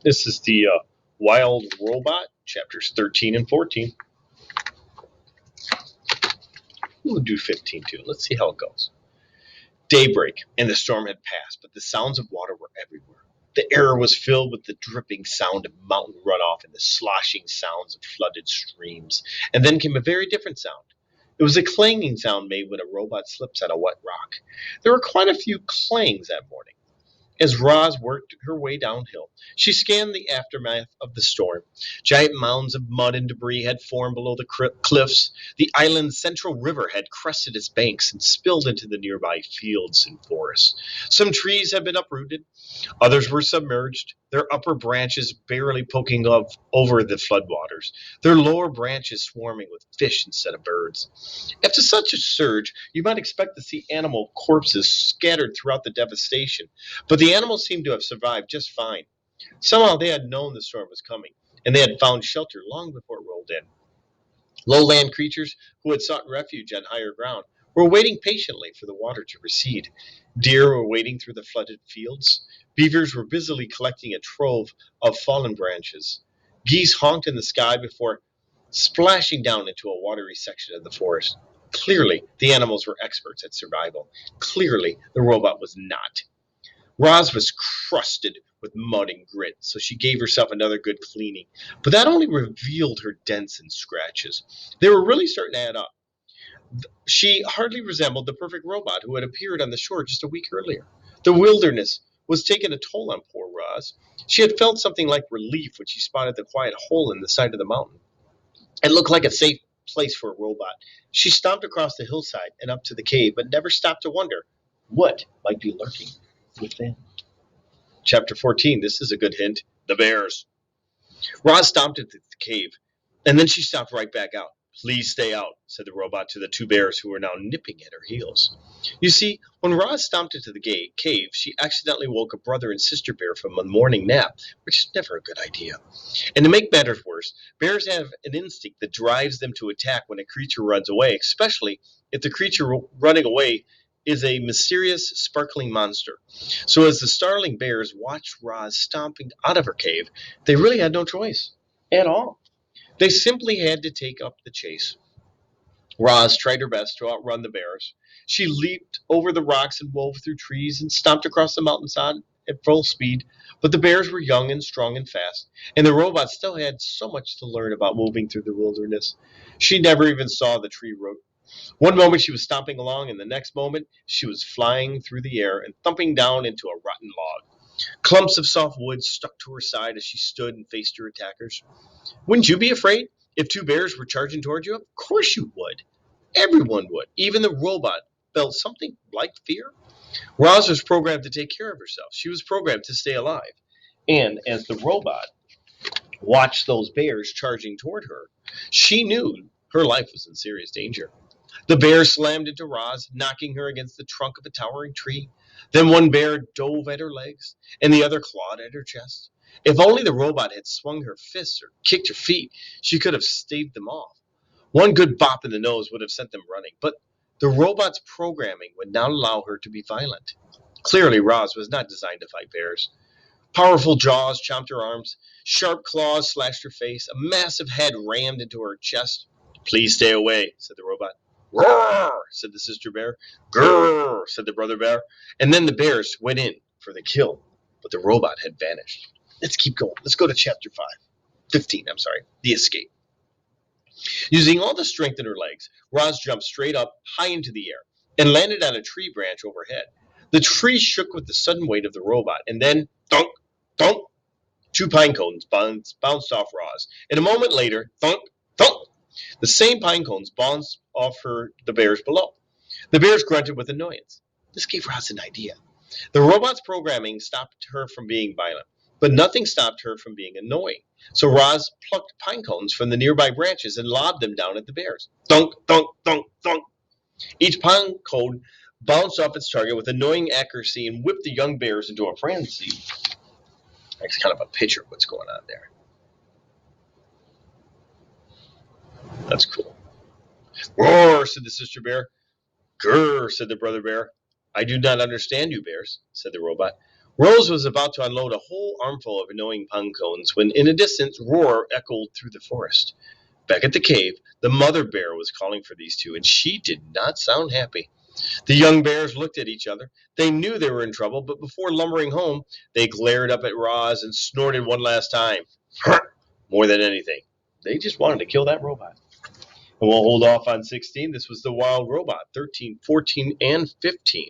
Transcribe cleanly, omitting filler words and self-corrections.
This is the Wild Robot, chapters 13 and 14. We'll do 15 too. Let's see how it goes. Daybreak, and the storm had passed, but the sounds of water were everywhere. The air was filled with the dripping sound of mountain runoff and the sloshing sounds of flooded streams. And then came a very different sound. It was a clanging sound made when a robot slips on a wet rock. There were quite a few clangs that morning. As Roz worked her way downhill, she scanned the aftermath of the storm. Giant mounds of mud and debris had formed below the cliffs. The island's central river had crested its banks and spilled into the nearby fields and forests. Some trees had been uprooted. Others were submerged, their upper branches barely poking up over the floodwaters, their lower branches swarming with fish instead of birds. After such a surge, you might expect to see animal corpses scattered throughout the devastation, but the animals seemed to have survived just fine. Somehow they had known the storm was coming, and they had found shelter long before it rolled in. Lowland creatures who had sought refuge on higher ground were waiting patiently for the water to recede. Deer were wading through the flooded fields. Beavers were busily collecting a trove of fallen branches. Geese honked in the sky before splashing down into a watery section of the forest. Clearly, the animals were experts at survival. Clearly, the robot was not. Roz was crusted with mud and grit, so she gave herself another good cleaning. But that only revealed her dents and scratches. They were really starting to add up. She hardly resembled the perfect robot who had appeared on the shore just a week earlier. The wilderness was taking a toll on poor Roz. She had felt something like relief when she spotted the quiet hole in the side of the mountain. It looked like a safe place for a robot. She stomped across the hillside and up to the cave, but never stopped to wonder what might be lurking within. Chapter 14, this is a good hint. The bears. Roz stomped into the cave, and then she stopped right back out. Please stay out, said the robot to the two bears who were now nipping at her heels. You see, when Roz stomped into the cave, she accidentally woke a brother and sister bear from a morning nap, which is never a good idea. And to make matters worse, bears have an instinct that drives them to attack when a creature runs away, especially if the creature running away is a mysterious, sparkling monster. So as the startling bears watched Roz stomping out of her cave, they really had no choice at all. They simply had to take up the chase. Roz tried her best to outrun the bears. She leaped over the rocks and wove through trees and stomped across the mountainside at full speed, but the bears were young and strong and fast, and the robot still had so much to learn about moving through the wilderness. She never even saw the tree root. One moment she was stomping along, and the next moment she was flying through the air and thumping down into a rotten log. Clumps of soft wood stuck to her side as she stood and faced her attackers. Wouldn't you be afraid if two bears were charging toward you? Of course you would. Everyone would. Even the robot felt something like fear. Roz was programmed to take care of herself. She was programmed to stay alive. And as the robot watched those bears charging toward her, she knew her life was in serious danger. The bear slammed into Roz, knocking her against the trunk of a towering tree. Then one bear dove at her legs, and the other clawed at her chest. If only the robot had swung her fists or kicked her feet, she could have staved them off. One good bop in the nose would have sent them running, but the robot's programming would not allow her to be violent. Clearly, Roz was not designed to fight bears. Powerful jaws chomped her arms, sharp claws slashed her face, a massive head rammed into her chest. Please stay away, said the robot. Roar, said the sister bear. Grrr, said the brother bear. And then the bears went in for the kill, but the robot had vanished. Let's keep going. Let's go to chapter 15, the escape. Using all the strength in her legs, Roz jumped straight up, high into the air, and landed on a tree branch overhead. The tree shook with the sudden weight of the robot, and then, thunk, thunk, two pine cones bounced off Roz. And a moment later, thunk, thunk, the same pine cones bounced off the bears below. The bears grunted with annoyance. This gave Roz an idea. The robot's programming stopped her from being violent, but nothing stopped her from being annoying. So Roz plucked pine cones from the nearby branches and lobbed them down at the bears. Thunk, thunk, thunk, thunk. Each pine cone bounced off its target with annoying accuracy and whipped the young bears into a frenzy. That's kind of a picture of what's going on there. That's cool. Roar, said the sister bear. Grrr, said the brother bear. I do not understand you, bears, said the robot. Rose was about to unload a whole armful of annoying pine cones when, in a distance, roar echoed through the forest. Back at the cave, the mother bear was calling for these two, and she did not sound happy. The young bears looked at each other. They knew they were in trouble, but before lumbering home, they glared up at Roz and snorted one last time. More than anything, they just wanted to kill that robot. And we'll hold off on 16. This was the Wild Robot, 13, 14, and 15.